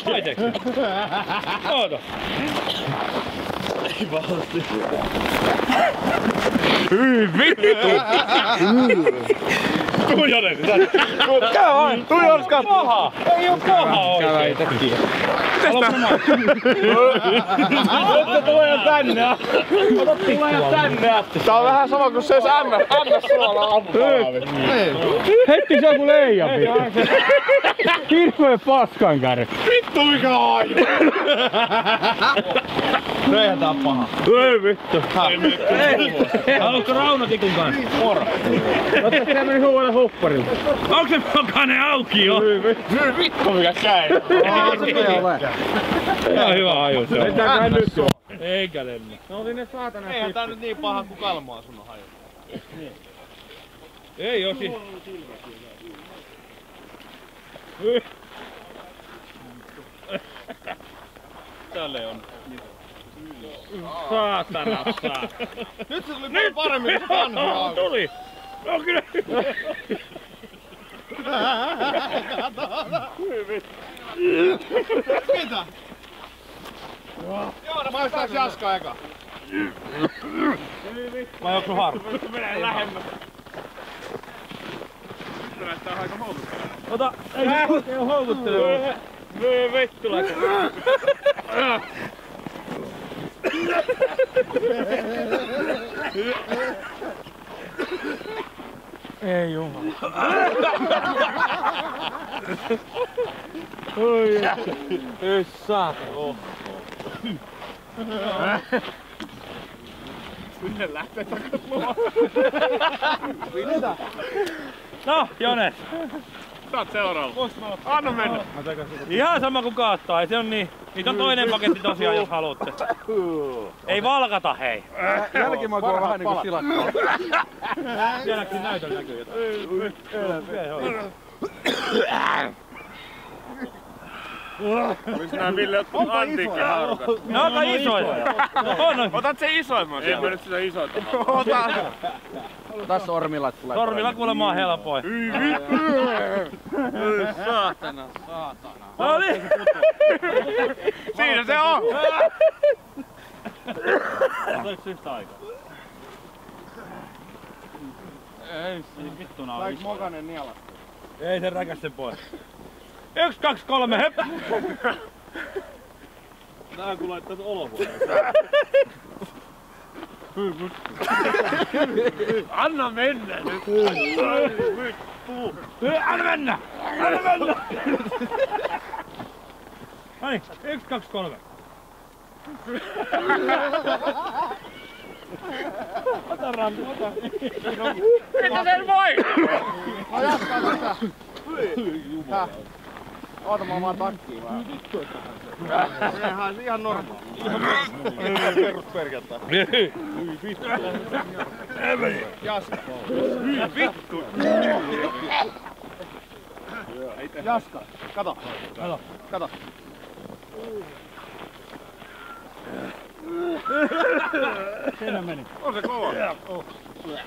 Laiteeksi? Oota. Ei pahasti. Hyi vittu! Tuijonen! Käy vain! Tuijonen kattoo! Ei oo paha oikein! Käy itsekin. Mitäs tää? Otta tulee tänne! Ota tulee tänne! Tää on vähän sama kuin se MS-suolaa ampuvaa. Heti se on ku leijan vittu. Hirveä paskankärry. Vittu mikä aiju! No eihän tää on paha. Ei vittu. Haluatko raunatikun kanssa? Moro. Otta sitä meni huono hupparilta. Onks se pokanen auki jo? Hyi vittu mikä käy. Se ei ole. Tää on hyvä aju se on. Ei tää kai nyt oo. Eikä lennä. No oli ne saatana. Eihän tää nyt niin paha kuin Kalmaa sun on hajottu. Ei osi. Tälle on. Saatanassa. Nyt se tuli paljon paremmin kuin vanha auto. Tuli. No kyllä. Mitä? Joo, no maistaaks Jaska eka? Vai onks sun harmi? Mene lähemmäs. Nyt näyttää aika houkuttelevaa. Ota, ei se oikein houkuttelevaa. Vittu laita. Ei jumala. Oi, ei saatana. Minne lähtee takas luo? Mitä? No, Jones. Sä oot seuraava. Anna mennä. Ihan sama kuin kaattaa, ei se on niin. Niitä on toinen paketti tosiaan, jos haluatte. Ei valkata, hei. Jälkimaku on vähän niinku silakkaa. Vieläkin näytöllä näkyy jotain. Olis nää Ville jotkut antiikkihaarukat? Ne on aika isoja. Otat se isoimman sieltä. Ei mä nyt sitä isoita. Ota! Ota sormilla tulee. Sormilla kuulemma on helpoin. Saatana. No niin. Siinä se on! Oliko se yhtä aikaa? Ei vittu naa. Saiko Mokanen nielasta? Ei se räkäs sen pois. 1, 2, 3, hep! Tää kun laittais olohuoneen. Anna mennä nyt! Anna mennä! Anna mennä! Noniin, 1, 2, 3. Ota Rantu, ota. Mitä sen voi? No jatkaa tästä. Oota mä vaan takkiin vähän. Sehän on ihan normaali. Ihan perusperjantai. Jaska. Vittu! Jaska, kato. Kato. Siinä meni. On se kova.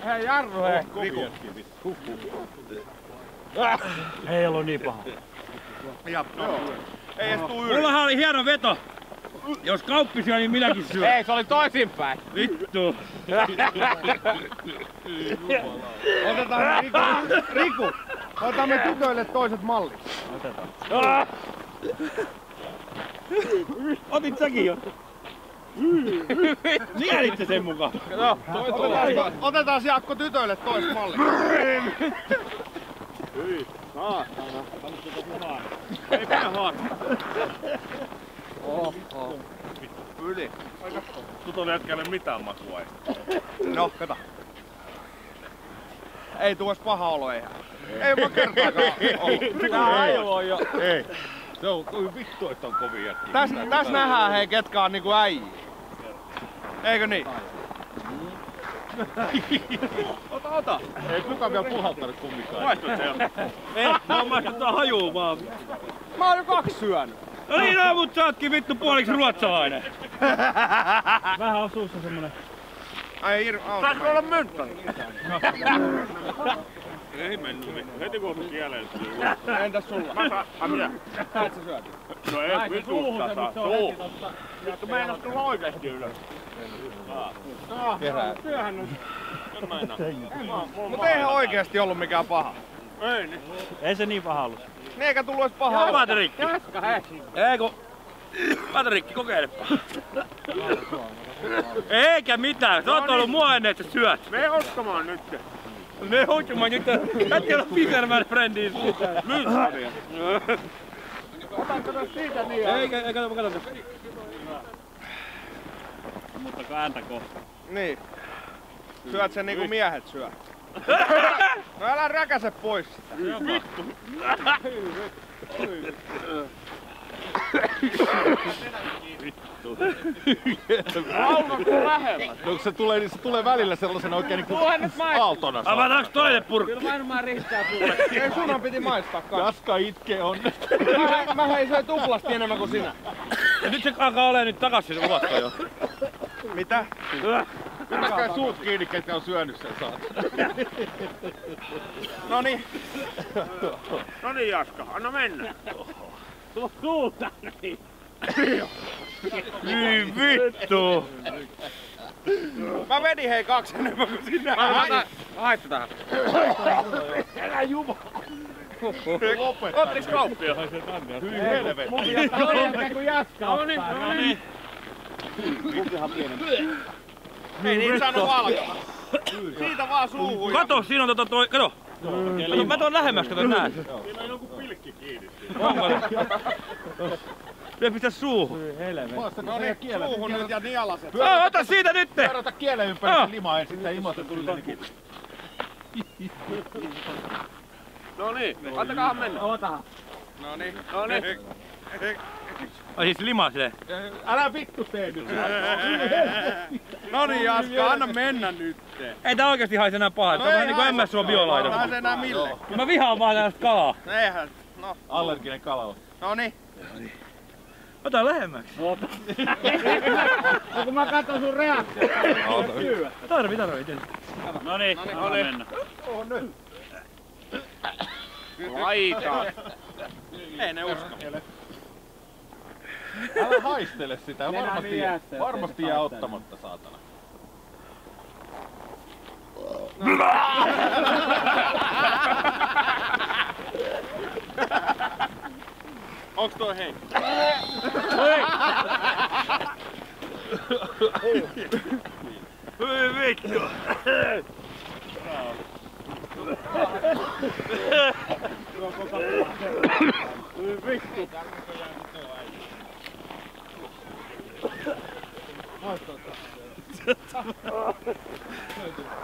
Hei jarru hei. Riku. Ei ollut niin paha. Joo. Ei edes tuu yli. Mullahan oli hieno veto. Jos kauppisia, niin minäkin syön. Ei, se oli toisinpäin. Vittu. Otetaan Riku. Otamme tytöille toiset mallit. Otit säkin jo. Sielitte sen mukaan. Otetaan Jaakko tytöille toiset mallit. Ei pidä haata. Yli. Sut oli jätkälle mitään makua. No, kato. Ei tuos paha olo eihän. Ei mä kertaakaan ollut. Tää ajelo on jo. Ei. Se on vittu, että on kovin jätkiä. Täs nähdään hei ketkä on niinku äijii. Eikö niin? Ota. Ei kukaan vielä puhaltanut kummikaan. Maistut se jo. Ei, mä maistuttaa hajuu vaan. Mä oon jo 2 syönyt. No niin, no, mut sä ootkin vittu puoliksi ruotsalainen. Vähän on suussa semmonen. Ai hirveä. Saatko olla mönttoni? Ei mennyt. Heti kun on kieleltyy. Entäs sulla? Mitä? Näet sä syöt? No ei vitusta saa. Suu. Vittu meinas tulla oikeesti ylös. Työhän on. En meinaa. Mut eihän oikeesti ollut mikään paha. Ei niin. Ei se niin paha ollut. Niin eikä tullu edes pahaa. Patrikki. Jaska hei. Ei kun... Patrikki, kokeilepa. Eikä mitään. Sä oot ollut mua ennen, että sä syöt. Mene ostamaan nyt. Ne hoitumaan nyt. Sä et tiedä Fisherman Friendiin. Nyt. Otanko tästä siitä niin? Ei, kato. Mutta ääntä kohta. Niin. Syöt sen niinku miehet syö. No älä räkäse pois sitä. Vittu. Rauno kun lähellä. No se tulee välillä sellaisen oikein niinku aaltona. Avataanko toinen purkki? Kyllä varmaan riittää sulle. Ei sunhan piti maistaa kanssa. Jaska itkee on. Mä hei söi tuplasti enemmän kuin sinä. Ja nyt se alkaa olemaan nyt takaisin ulotta jo. Mitä? Pitäkää suut kiinni, ketkä on syönyt sen saatana. Noniin. No niin Jaska, anna mennä. Tuo suuta niin. Niin vittu! Mä vedin hei 2 enemmän kuin sinä. Haittu tähän. Älä jumo. Lopeta. Otteks kauppia? Hyi helvetti. Kun Jaska ottaa. No niin. Ei niin sano valkata. Siitä vaan suuhun. Kato, siinä on toi, kato. Kato, mä tuon lähemmäs, kato näet. Siinä on joku pilkki kiinni. Onko? Se pistä suuhun. No niin, Suuhun nyt ja nialaset. Ota siitä nyt! Verrata kielen ympäri limaa ja sitten imota tuli tännekin. No niin, antakaahan mennä. Noniin. No niin. Ai siis limaa silleen. Älä vittu tee nyt. Noniin Jaska, anna mennä nyt. Ei tää oikeesti haise enää pahaa. Tää on vähän niinku MS Suo biolaito. Ei haise enää milleen. Mä vihaan vaan tällaista kalaa. Eihän. No. Allerginen kalalla. Noniin. Ota lähemmäksi. No kun mä katson sun reaktiota. Tarvii. No niin, anna mennä. Laita. Ei ne usko. Älä haistele sitä, varmasti jää ottamatta saatana. Onks toi hei? Hyi vittu!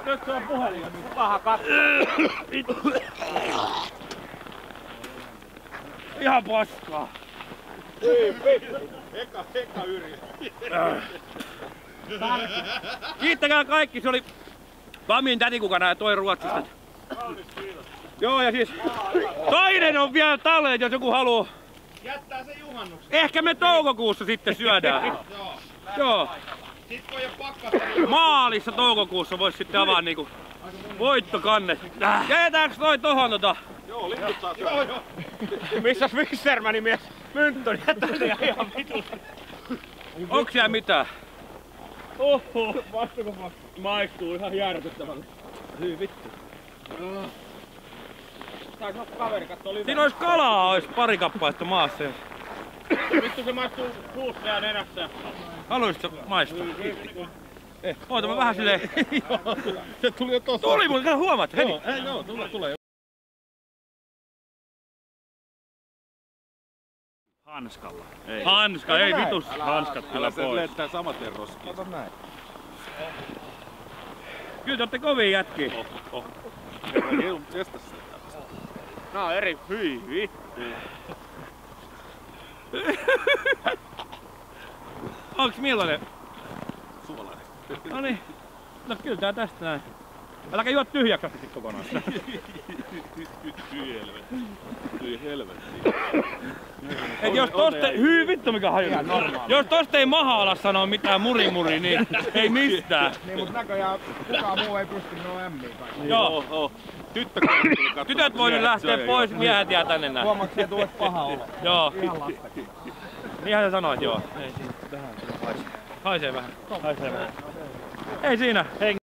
Nyt se on puhelin. Kukahan katsoo? Ihan paskaa. Eka yritys. Kiittäkää kaikki, se oli Pamin tätikukana ja toi Ruotsista. Joo ja siis toinen on vielä talleen, jos joku haluu. Jättää se juhannuksen. Ehkä me toukokuussa sitten syödään. Joo. Sit kun ei oo pakkasta. Maalissa toukokuussa vois sitten avaa niinku voittokanne. Jätetäänkö toi tohon Joo. Missäs Fishermanin mies? Mynttöni jättää ihan vitusti. Onks siellä mitään? Oho, vastuuko maistuu ihan järkyttävälle. Hyi vittu. Saanko kaveri kattoo livenä? Siinä ois kalaa, ois pari kappaletta maassa. Vittu se maistuu suussa ja nenässä. Haluaisitko maistaa? Oota mä vähän silleen. Se tuli jo tossa. Tuli mun, huomaat heti. Joo, tulee. Hanskalla. Hanska, ei vitus. Hanskat kyllä Älä se pois. lentää samaten roskiin. Kato näin. Kyllä te ootte kovia jätkiä. Kestä sitä. Nää on eri. Hyi vittu. Onks millainen? Suolainen. Noniin. No kyllä tää tästä näin. Äläkä juo tyhjäksi asti sit kokonaan. Hyi helvetti. Et jos tosta, hyi vittu mikä haju. Jos tosta ei maha ala sanoa mitään murimuri, niin ei mistään. Niin mut näköjään kukaan muu ei pysty noin ämmiä kaikki. Joo. Tytöt voi nyt lähteä pois, miehet jää tänne näin. Huomaatko, että tulee paha olo? Joo. Niinhän sä sanoit, joo. Haisee vähän. Ei siinä.